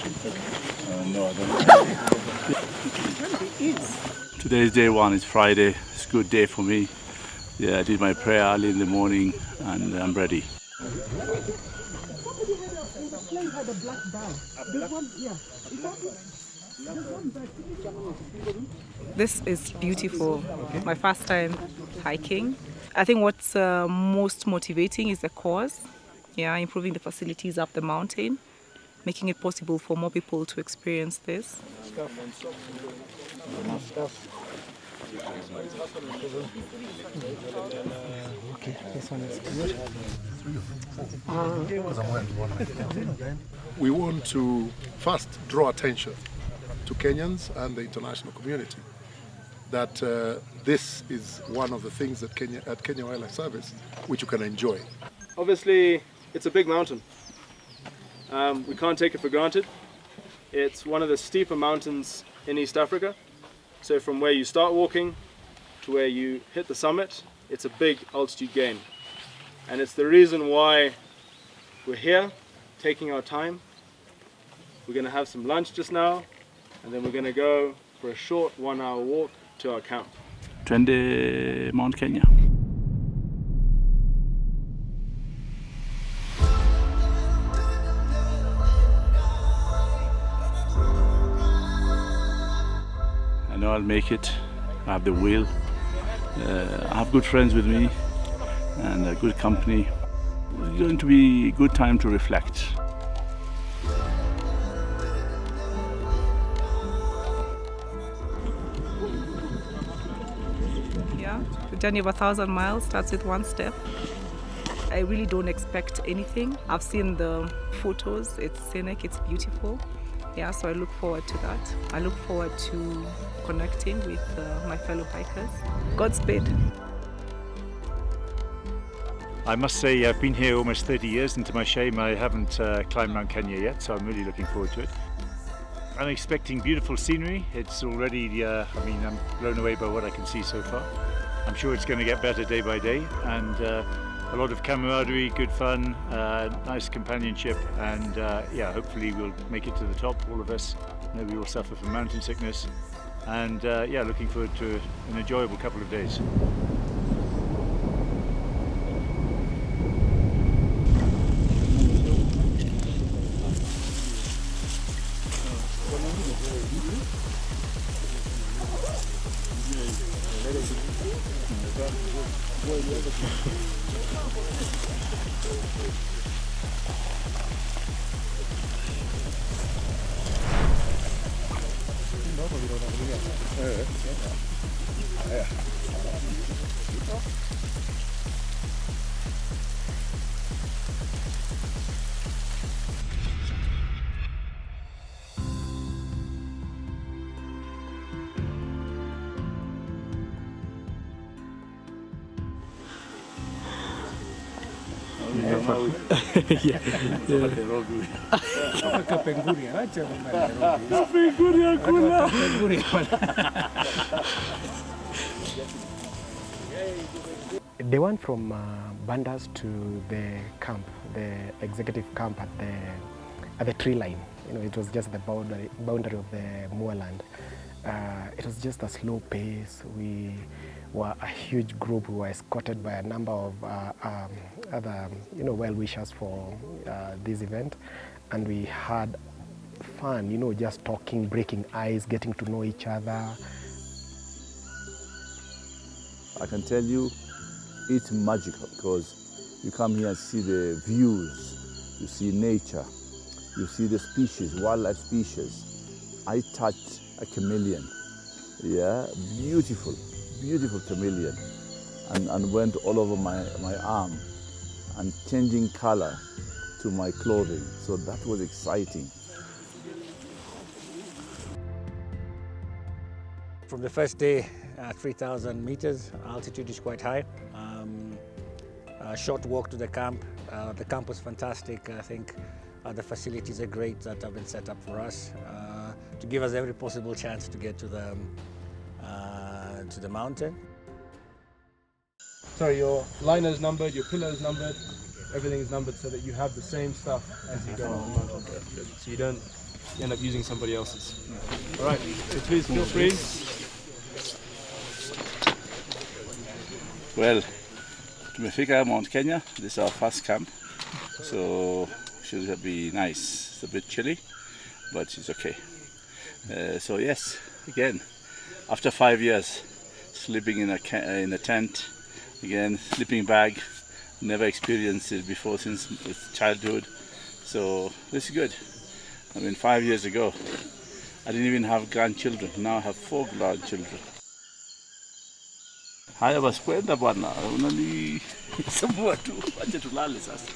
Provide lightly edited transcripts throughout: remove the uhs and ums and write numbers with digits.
No, I don't. Today is day one, it's Friday. It's a good day for me. Yeah, I did my prayer early in the morning and I'm ready. This is beautiful. My first time hiking. I think what's most motivating is the cause. Yeah, improving the facilities up the mountain, making it possible for more people to experience this. Okay, this one is good. We want to first draw attention to Kenyans and the international community that this is one of the things that Kenya Wildlife Service which you can enjoy. Obviously, it's a big mountain. We can't take it for granted. It's one of the steeper mountains in East Africa. So from where you start walking to where you hit the summit, it's a big altitude gain. And it's the reason why we're here, taking our time. We're going to have some lunch just now, and then we're going to go for a short 1-hour walk to our camp. Twende Mount Kenya. I know I'll make it. I have the will. I have good friends with me and a good company. It's going to be a good time to reflect. Yeah, the journey of 1,000 miles starts with one step. I really don't expect anything. I've seen the photos, it's scenic, it's beautiful. Yeah, so I look forward to that. I look forward to connecting with my fellow hikers. Godspeed. I must say I've been here almost 30 years, and to my shame I haven't climbed Mount Kenya yet, so I'm really looking forward to it. I'm expecting beautiful scenery. It's already, I'm blown away by what I can see so far. I'm sure it's going to get better day by day, and a lot of camaraderie, good fun, nice companionship, and hopefully we'll make it to the top, all of us. Nobody will suffer from mountain sickness, and looking forward to an enjoyable couple of days. They went from Bandas to the camp, the executive camp at the tree line. You know, it was just the boundary of the moorland. It was just a slow pace. We were a huge group. We were escorted by a number of other, well-wishers for this event, and we had fun. Just talking, breaking ice, getting to know each other. I can tell you, it's magical because you come here and see the views, you see nature, you see the species, wildlife species. I touched a chameleon, beautiful chameleon, and went all over my arm and changing color to my clothing, so that was exciting. From the first day, 3,000 meters, altitude is quite high. A short walk to the camp. The camp was fantastic. I think the facilities are great that have been set up for us to give us every possible chance to get to the mountain. So your liner is numbered, your pillow is numbered, everything is numbered so that you have the same stuff as you go on the mountain. So you don't you end up using somebody else's. All right, so please feel free. Well, tumefika Mount Kenya. This is our first camp, so should be nice. It's a bit chilly, but it's okay. So yes, again, after 5 years, sleeping in a tent, again, sleeping bag, never experienced it before since childhood. So this is good. I mean, 5 years ago, I didn't even have grandchildren. Now I have 4 grandchildren. Haya basi kwenda bwana, unani sabua tu, acha tulale sasa.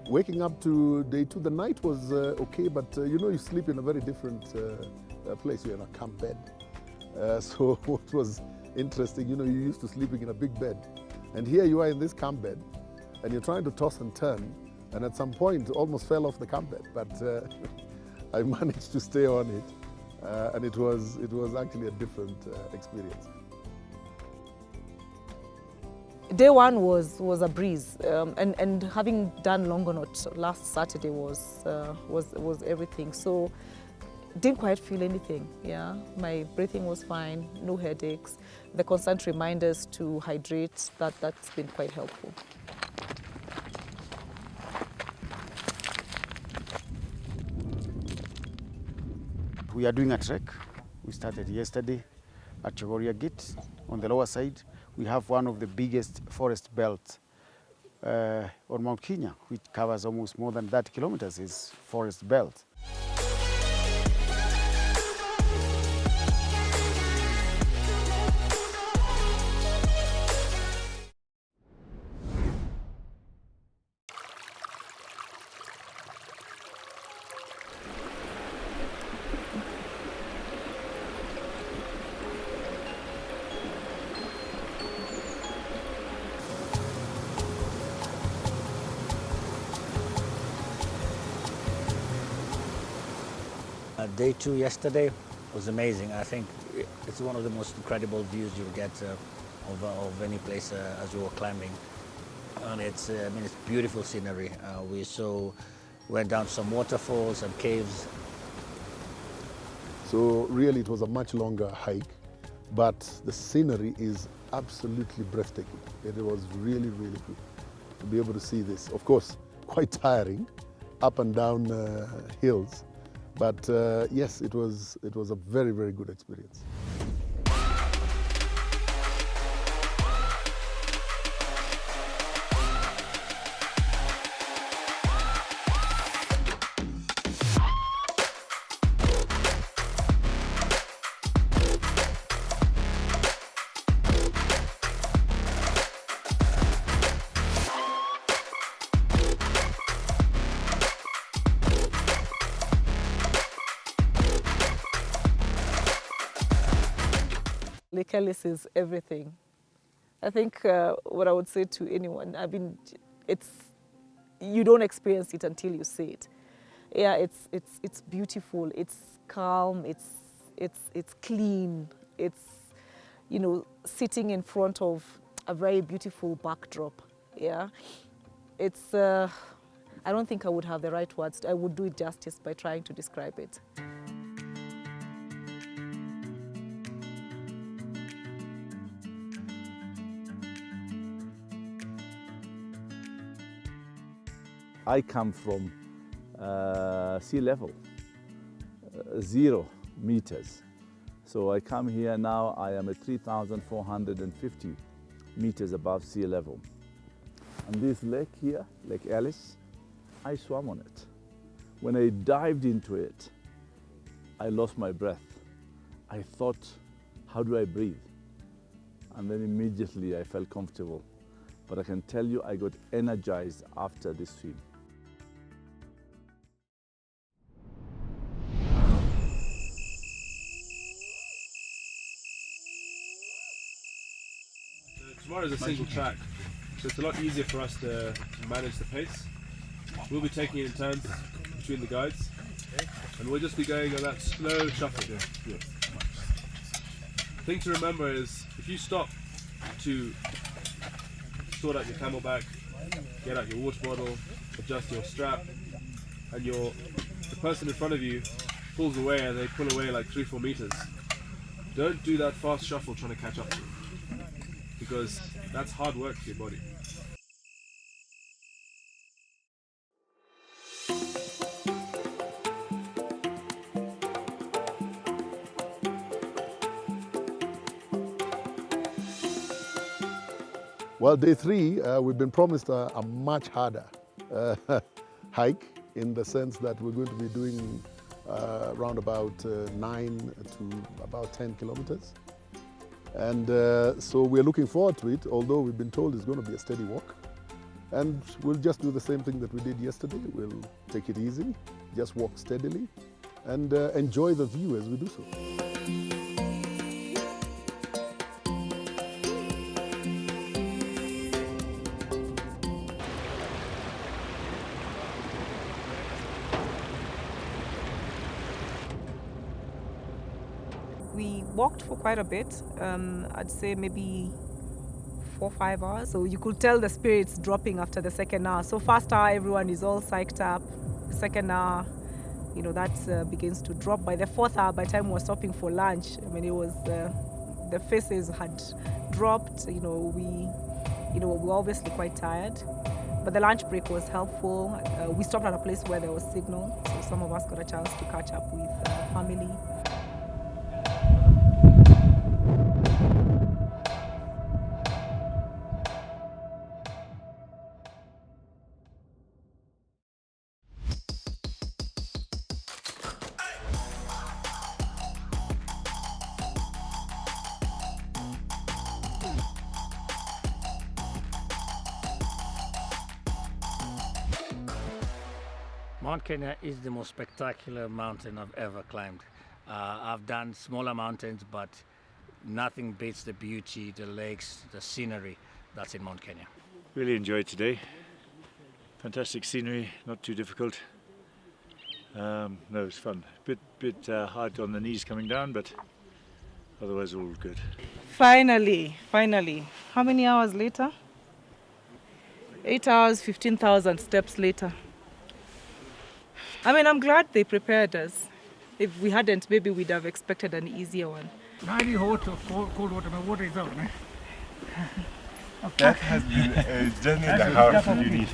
Waking up to day 2, the night was okay, but you know, you sleep in a very different place. You're in a camp bed. So what was interesting, you know, you're used to sleeping in a big bed. And here you are in this camp bed, and you're trying to toss and turn, and at some point almost fell off the camp bed. But I managed to stay on it, and it was actually a different experience. Day 1 was a breeze, and having done Longonot last Saturday was everything. So didn't quite feel anything. Yeah, my breathing was fine, no headaches. The constant reminders to hydrate, that's been quite helpful. We are doing a trek. We started yesterday at Chogoria Gate on the lower side. We have one of the biggest forest belts on Mount Kenya, which covers almost more than 30 kilometers, is forest belt. Day 2 yesterday was amazing. I think it's one of the most incredible views you'll get of any place as you were climbing. And it's beautiful scenery. We went down some waterfalls and caves. So really it was a much longer hike, but the scenery is absolutely breathtaking. It was really, really good to be able to see this. Of course, quite tiring, up and down hills, but yes, it was a very, very good experience. Lake Ellis is everything. I think what I would say to anyone, I mean, you don't experience it until you see it. Yeah, it's beautiful. It's calm. It's clean. It's, you know, sitting in front of a very beautiful backdrop. Yeah, it's. I don't think I would have the right words. I would do it justice by trying to describe it. I come from sea level, 0 meters. So I come here now, I am at 3,450 meters above sea level. And this lake here, Lake Ellis, I swam on it. When I dived into it, I lost my breath. I thought, how do I breathe? And then immediately I felt comfortable. But I can tell you, I got energized after this swim. tomorrow is a single track, so it's a lot easier for us to manage the pace. We'll be taking it in turns between the guides, and we'll just be going on that slow shuffle. The thing to remember is, if you stop to sort out your camelback, get out your water bottle, adjust your strap, and the person in front of you pulls away and they pull away like 3-4 meters, don't do that fast shuffle trying to catch up to them, because that's hard work for your body. Well, day 3, we've been promised a much harder hike, in the sense that we're going to be doing around about 9 to about 10 kilometers. And so we're looking forward to it, although we've been told it's going to be a steady walk. And we'll just do the same thing that we did yesterday. We'll take it easy, just walk steadily, and enjoy the view as we do so. We walked for quite a bit, I'd say maybe 4 or 5 hours. So you could tell the spirits dropping after the second hour. So first hour, everyone is all psyched up. The second hour, that begins to drop. By the 4th hour, by the time we were stopping for lunch, I mean, it was, the faces had dropped. We were obviously quite tired. But the lunch break was helpful. We stopped at a place where there was signal, so some of us got a chance to catch up with family. Mount Kenya is the most spectacular mountain I've ever climbed. I've done smaller mountains, but nothing beats the beauty, the lakes, the scenery that's in Mount Kenya. Really enjoyed today. Fantastic scenery, not too difficult. No, it was fun. Bit hard on the knees coming down, but otherwise all good. Finally. How many hours later? 8 hours, 15,000 steps later. I mean, I'm glad they prepared us. If we hadn't, maybe we'd have expected an easier one. Very hot or cold water, my water is out. That has been a journey and a half you need.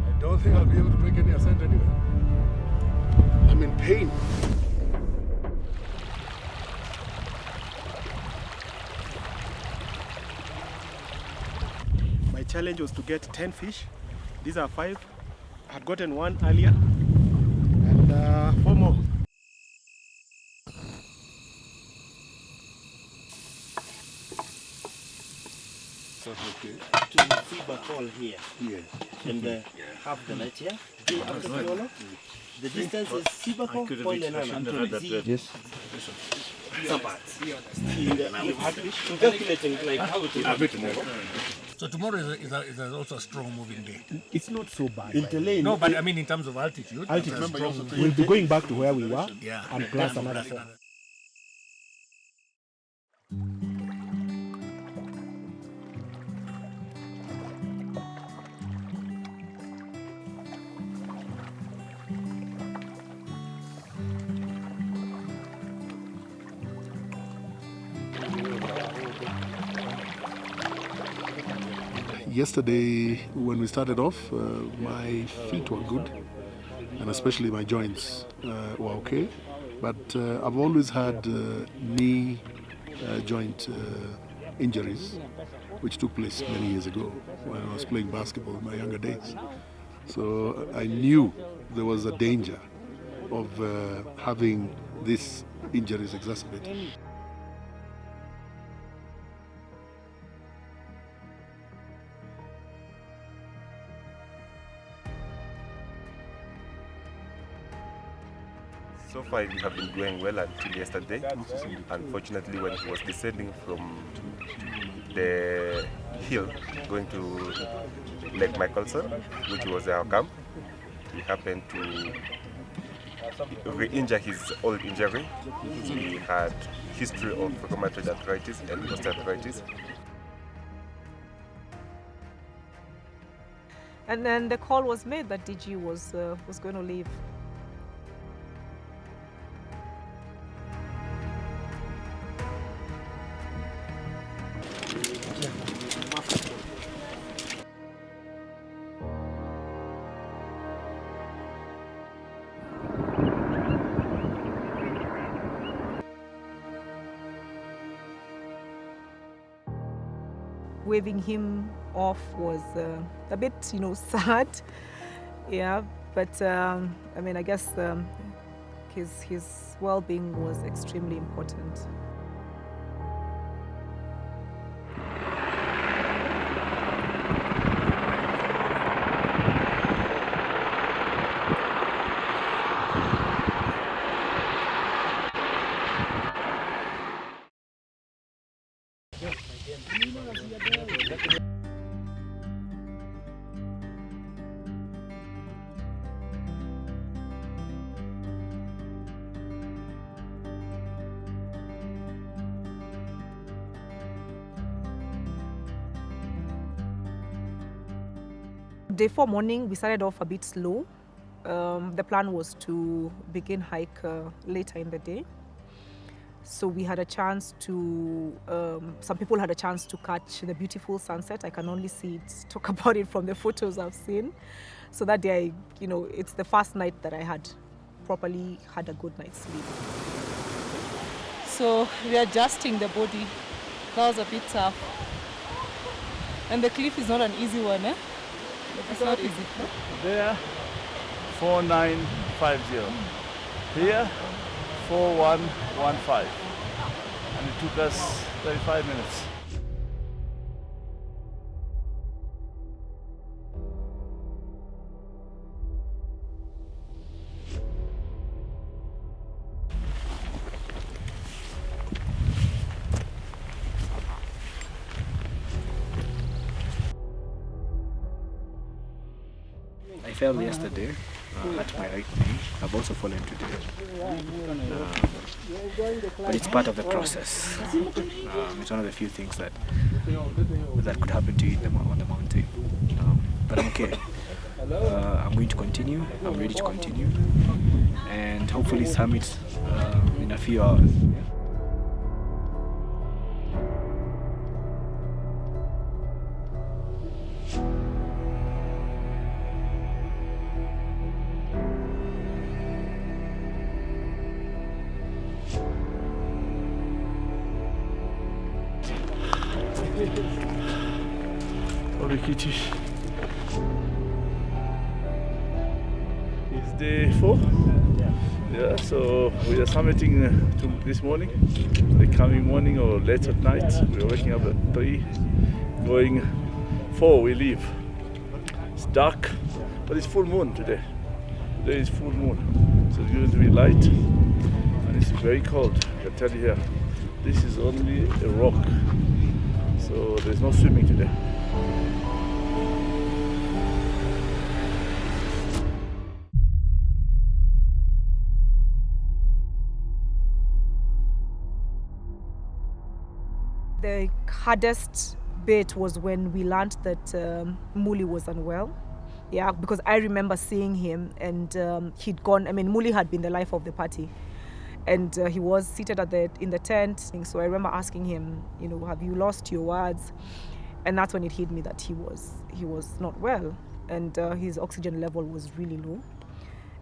I don't think I'll be able to make any ascent anyway. I'm in pain. My challenge was to get 10 fish. These are 5. I had gotten 1 earlier, and 4 more. Okay. To the feedback hall here. Yes. And half the light here. The distance is Sibako, Point Lenana. Yes. Some parts. Calculating like how it will be tomorrow. So tomorrow is also a strong moving day. It's not so bad. No, but I mean in terms of altitude. We'll be going back to where we were, Yeah. and plus another 4. Yesterday, when we started off, my feet were good. and especially my joints were okay. But I've always had knee joint injuries, which took place many years ago when I was playing basketball in my younger days. So I knew there was a danger of having these injuries exacerbated. So far, we have been going well until yesterday. Unfortunately, when he was descending from the hill going to Lake Michelson, which was our camp, he happened to re-injure his old injury. He had history of rheumatoid arthritis and osteoarthritis. And then the call was made that DG was going to leave. Waving him off was a bit, sad. Yeah, but I mean, I guess his well-being was extremely important. Day 4 morning, we started off a bit slow. The plan was to begin hike later in the day. So we had a chance to, some people had a chance to catch the beautiful sunset. I can only see it, talk about it from the photos I've seen. So that day, it's the first night that I had properly had a good night's sleep. So we're adjusting the body. That was a bit tough. And the cliff is not an easy one, eh? It's not easy. There, 4950. Here, 4115. And it took us 35 minutes. I fell yesterday, hurt my right knee. I've also fallen today. But it's part of the process. It's one of the few things that could happen to you on the mountain. But I'm okay. I'm going to continue. I'm ready to continue. And hopefully summit in a few hours. It's day 4. Yeah, so we are summiting this morning. The coming morning or late at night, we are waking up at 3, going 4 we leave. It's dark, but it's full moon today. Today is full moon, so it's going to be light and it's very cold. I can tell you here, this is only a rock, so there's no swimming today. The hardest bit was when we learned that Muli was unwell. Yeah, because I remember seeing him and he'd gone. I mean, Muli had been the life of the party, and he was seated in the tent. So I remember asking him, have you lost your words? And that's when it hit me that he was not well, and his oxygen level was really low.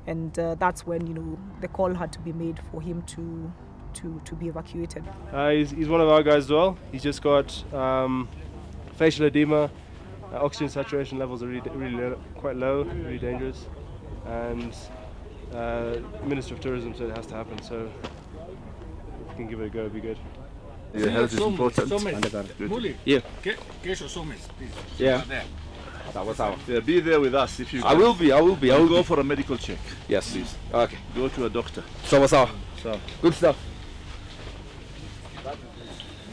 And that's when, you know, the call had to be made for him to be evacuated. He's one of our guys as well. He's just got facial edema. Oxygen saturation levels are really quite low, really dangerous. And Minister of Tourism said it has to happen, so if we can give it a go, it'd be good. Your health is important. Yeah. Yeah. Yeah, be there with us if you can. I will be. I'll go for a medical check. Yes. Please. Okay. Go to a doctor. So. Good stuff.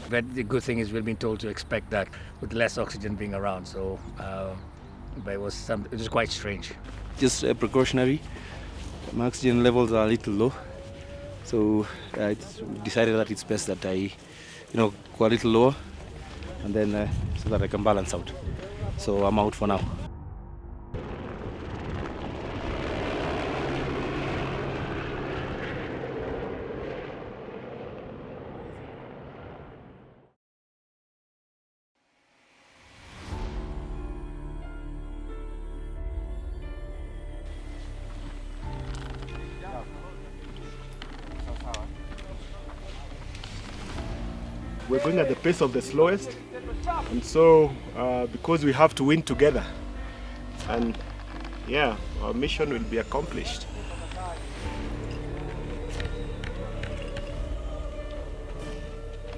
But the good thing is we've been told to expect that with less oxygen being around. So, but it was quite strange. Just precautionary. My oxygen levels are a little low, so I decided that it's best that I, go a little lower, and then so that I can balance out. So I'm out for now. We're going at the pace of the slowest, and so because we have to win together, and yeah, our mission will be accomplished.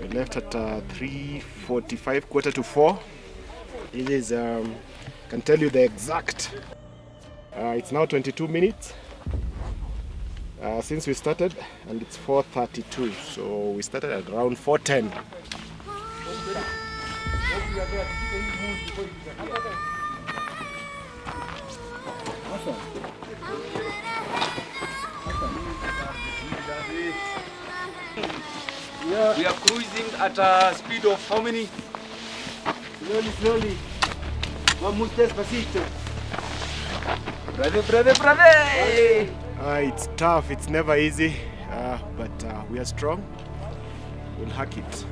We left at 3:45, 3:45. This is, can tell you the exact. It's now 22 minutes since we started, and it's 4:32. So we started at around 4:10. We are cruising at a speed of how many? Slowly. Vamos despacito. Brother. It's tough, it's never easy, but we are strong. We'll hack it.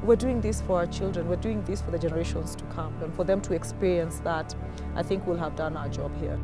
We're doing this for our children, we're doing this for the generations to come, and for them to experience that, I think we'll have done our job here.